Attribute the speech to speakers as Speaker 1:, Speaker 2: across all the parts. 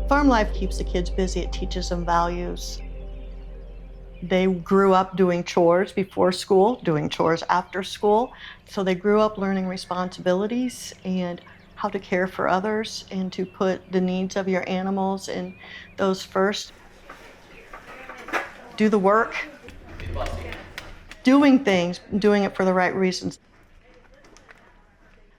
Speaker 1: Farm life keeps the kids busy. It teaches them values. They grew up doing chores before school, doing chores after school. So they grew up learning responsibilities and how to care for others and to put the needs of your animals and those first. Do the work. Doing things, doing it for the right reasons.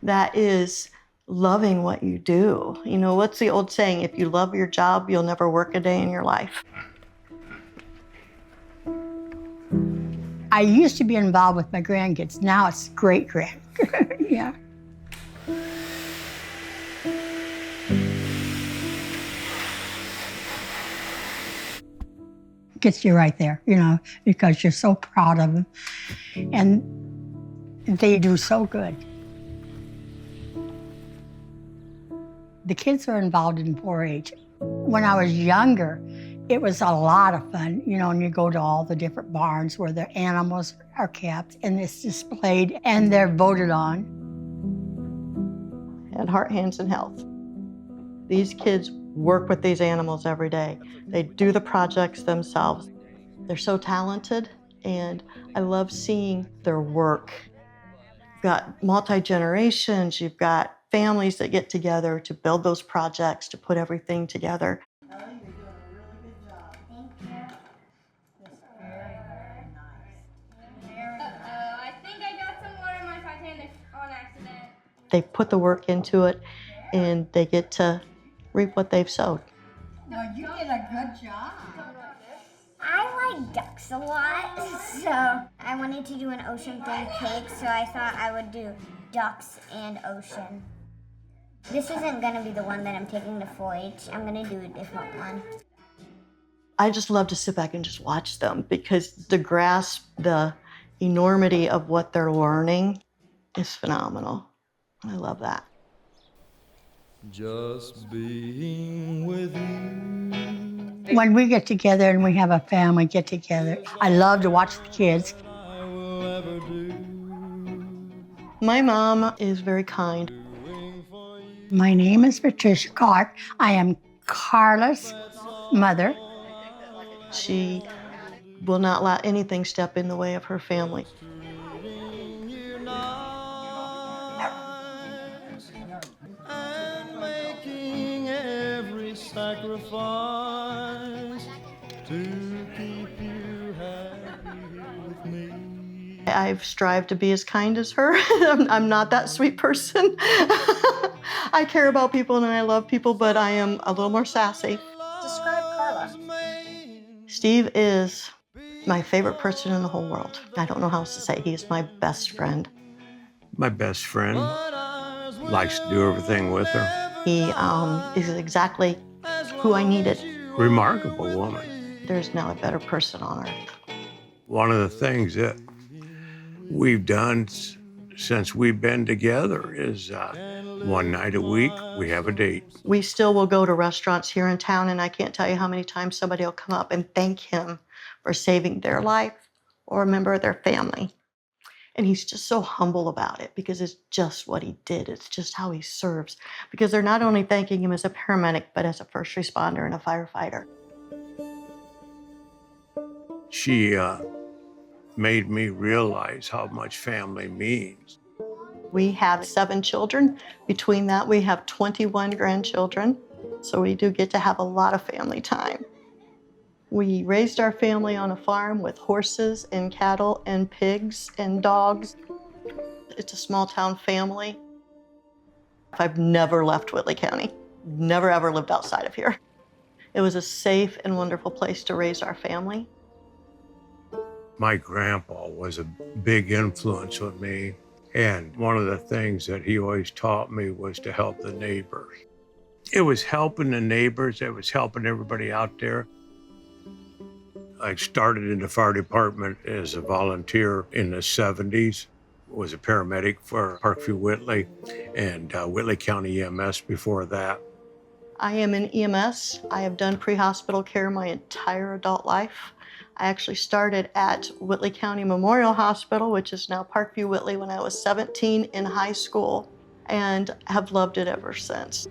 Speaker 1: That is loving what you do. You know, what's the old saying? If you love your job, you'll never work a day in your life.
Speaker 2: I used to be involved with my grandkids. Now it's great-grand. Yeah. Gets you right there, you know, because you're so proud of them. And they do so good. The kids are involved in 4-H. When I was younger, it was a lot of fun, you know, and you go to all the different barns where the animals are kept and it's displayed and they're voted on.
Speaker 1: And Heart, Hands, and Health. These kids work with these animals every day. They do the projects themselves. They're so talented, and I love seeing their work. You've got multi-generations, you've got families that get together to build those projects, to put everything together.
Speaker 3: You're doing a really good job.
Speaker 4: Thank you.
Speaker 3: That's very, very nice. Very nice.
Speaker 4: I think I got some water in my Titanic on accident.
Speaker 1: They put the work into it, and they get to reap what they've sowed.
Speaker 3: Well, you did a good job.
Speaker 4: I like ducks a lot, so I wanted to do an ocean-themed cake, so I thought I would do ducks and ocean. This isn't going to be the one that I'm taking to 4-H. I'm going to do a different one.
Speaker 1: I just love to sit back and just watch them because to grasp the enormity of what they're learning is phenomenal. I love that.
Speaker 5: Just being with you.
Speaker 2: When we get together and we have a family get together, I love to watch the kids.
Speaker 5: I will ever do.
Speaker 1: My mom is very kind.
Speaker 2: My name is Patricia Clark. I am Carla's mother.
Speaker 1: She will not let anything step in the way of her family.
Speaker 5: And making every sacrifice to keep you happy with me.
Speaker 1: I've strived to be as kind as her. I'm not that sweet person. I care about people and I love people, but I am a little more sassy.
Speaker 3: Describe Carla.
Speaker 1: Steve is my favorite person in the whole world. I don't know how else to say. He's my best friend.
Speaker 6: My best friend likes to do everything with her.
Speaker 1: He is exactly who I needed.
Speaker 6: Remarkable woman.
Speaker 1: There's now a better person on earth.
Speaker 6: One of the things that we've done since we've been together is one night a week, we have a date.
Speaker 1: We still will go to restaurants here in town, and I can't tell you how many times somebody will come up and thank him for saving their life or a member of their family. And he's just so humble about it because it's just what he did. It's just how he serves. Because they're not only thanking him as a paramedic, but as a first responder and a firefighter.
Speaker 6: She made me realize how much family means.
Speaker 1: We have 7 children. Between that, we have 21 grandchildren. So we do get to have a lot of family time. We raised our family on a farm with horses and cattle and pigs and dogs. It's a small town family. I've never left Whitley County. Never ever lived outside of here. It was a safe and wonderful place to raise our family.
Speaker 6: My grandpa was a big influence on me. And one of the things that he always taught me was to help the neighbors. It was helping the neighbors. It was helping everybody out there. I started in the fire department as a volunteer in the 70s. Was a paramedic for Parkview Whitley and Whitley County EMS before that.
Speaker 1: I am in EMS. I have done pre-hospital care my entire adult life. I actually started at Whitley County Memorial Hospital, which is now Parkview Whitley, when I was 17 in high school, and have loved it ever since.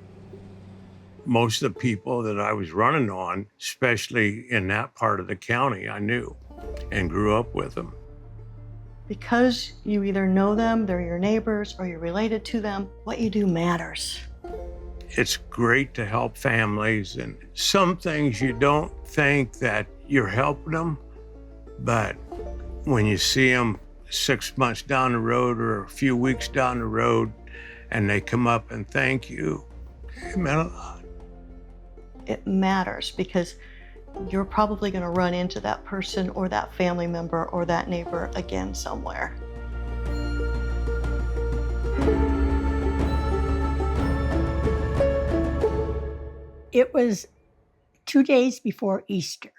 Speaker 6: Most of the people that I was running on, especially in that part of the county, I knew and grew up with them.
Speaker 1: Because you either know them, they're your neighbors, or you're related to them, what you do matters.
Speaker 6: It's great to help families, and some things you don't think that you're helping them, but when you see them 6 months down the road or a few weeks down the road and they come up and thank you, it meant a lot.
Speaker 1: It matters because you're probably going to run into that person or that family member or that neighbor again somewhere.
Speaker 2: It was 2 days before Easter.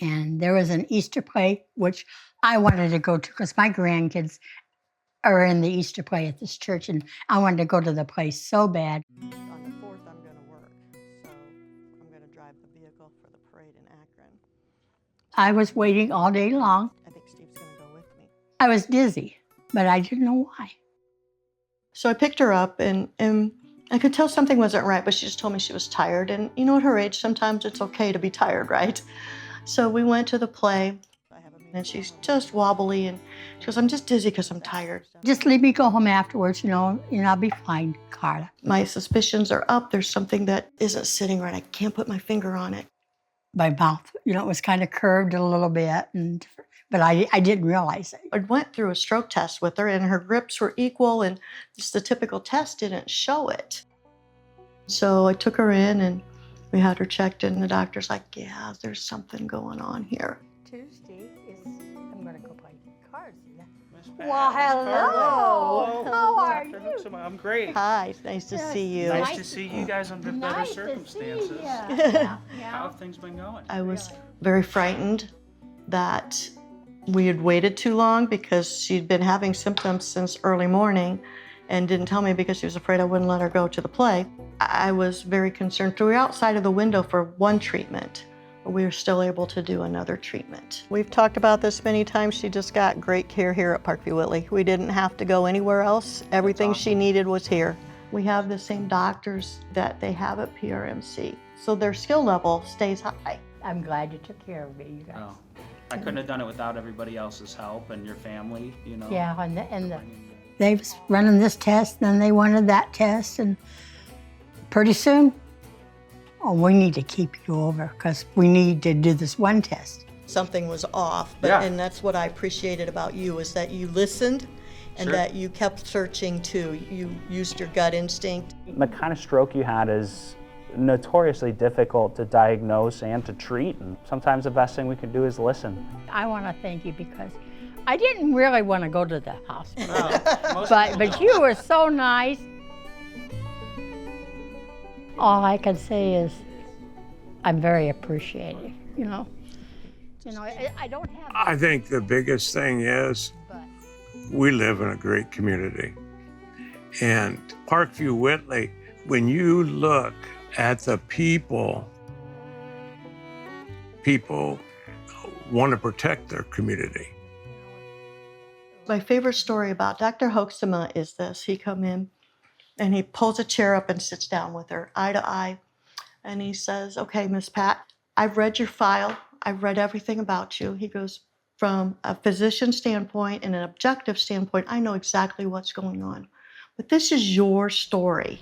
Speaker 2: And there was an Easter play, which I wanted to go to because my grandkids are in the Easter play at this church, and I wanted to go to the play so bad.
Speaker 1: On the 4th, I'm going to work, so I'm going to drive the vehicle for the parade in Akron.
Speaker 2: I was waiting all day long.
Speaker 1: I think Steve's going to go with me.
Speaker 2: I was dizzy, but I didn't know why.
Speaker 1: So I picked her up, and I could tell something wasn't right, but she just told me she was tired. And you know, at her age, sometimes it's okay to be tired, right? So we went to the play, and she's just wobbly, and she goes, "I'm just dizzy because I'm tired."
Speaker 2: Just leave me go home afterwards, and I'll be fine, Carla.
Speaker 1: My suspicions are up. There's something that isn't sitting right. I can't put my finger on it.
Speaker 2: My mouth, it was kind of curved a little bit, but I didn't realize it.
Speaker 1: I went through a stroke test with her, and her grips were equal, and just the typical test didn't show it. So I took her in, and we had her checked, and the doctor's like, "Yeah, there's something going on here."
Speaker 2: Tuesday I'm going to go play cards.
Speaker 7: Well,
Speaker 2: hello. How are
Speaker 7: Dr.
Speaker 2: you?
Speaker 7: Hoeksema, I'm great.
Speaker 1: Hi, nice to see you.
Speaker 7: Nice to see you guys under better
Speaker 2: Nice to
Speaker 7: circumstances.
Speaker 2: see ya.
Speaker 7: How have things been going?
Speaker 1: I was very frightened that we had waited too long because she'd been having symptoms since early morning and didn't tell me because she was afraid I wouldn't let her go to the play. I was very concerned. So we were outside of the window for one treatment, but we were still able to do another treatment. We've talked about this many times. She just got great care here at Parkview Whitley. We didn't have to go anywhere else. Everything she needed was here. We have the same doctors that they have at PRMC, so their skill level stays high.
Speaker 2: I'm glad you took care of me, you guys.
Speaker 7: Oh, I couldn't have done it without everybody else's help and your family,
Speaker 2: Yeah, and they was running this test, and then they wanted that test, and pretty soon, we need to keep you over because we need to do this one test.
Speaker 1: Something was off, and that's what I appreciated about you, is that you listened and that you kept searching too. You used your gut instinct.
Speaker 8: The kind of stroke you had is notoriously difficult to diagnose and to treat, and sometimes the best thing we can do is listen.
Speaker 2: I want to thank you because I didn't really want to go to the hospital,
Speaker 7: Most
Speaker 2: but you were so nice. All I can say is I'm very appreciative, I don't have.
Speaker 6: I think the biggest thing is
Speaker 2: But
Speaker 6: we live in a great community. And Parkview Whitley, when you look at the people want to protect their community.
Speaker 1: My favorite story about Dr. Hoeksema is this. He come in and he pulls a chair up and sits down with her eye to eye. And he says, "Okay, Miss Pat, I've read your file. I've read everything about you." He goes, "From a physician standpoint and an objective standpoint, I know exactly what's going on. But this is your story."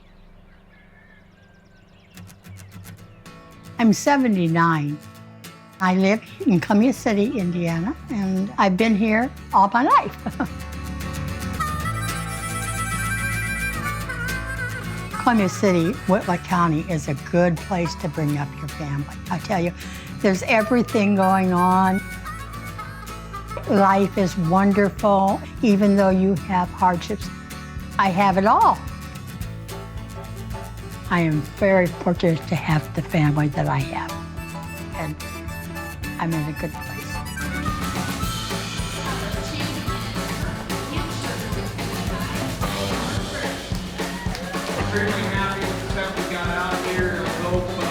Speaker 2: I'm 79. I live in Columbia City, Indiana, and I've been here all my life. Columbia City, Whitley County is a good place to bring up your family. I tell you, there's everything going on. Life is wonderful, even though you have hardships. I have it all. I am very fortunate to have the family that I have, and I'm in a good place.
Speaker 7: Extremely happy with the
Speaker 9: that we got out here, both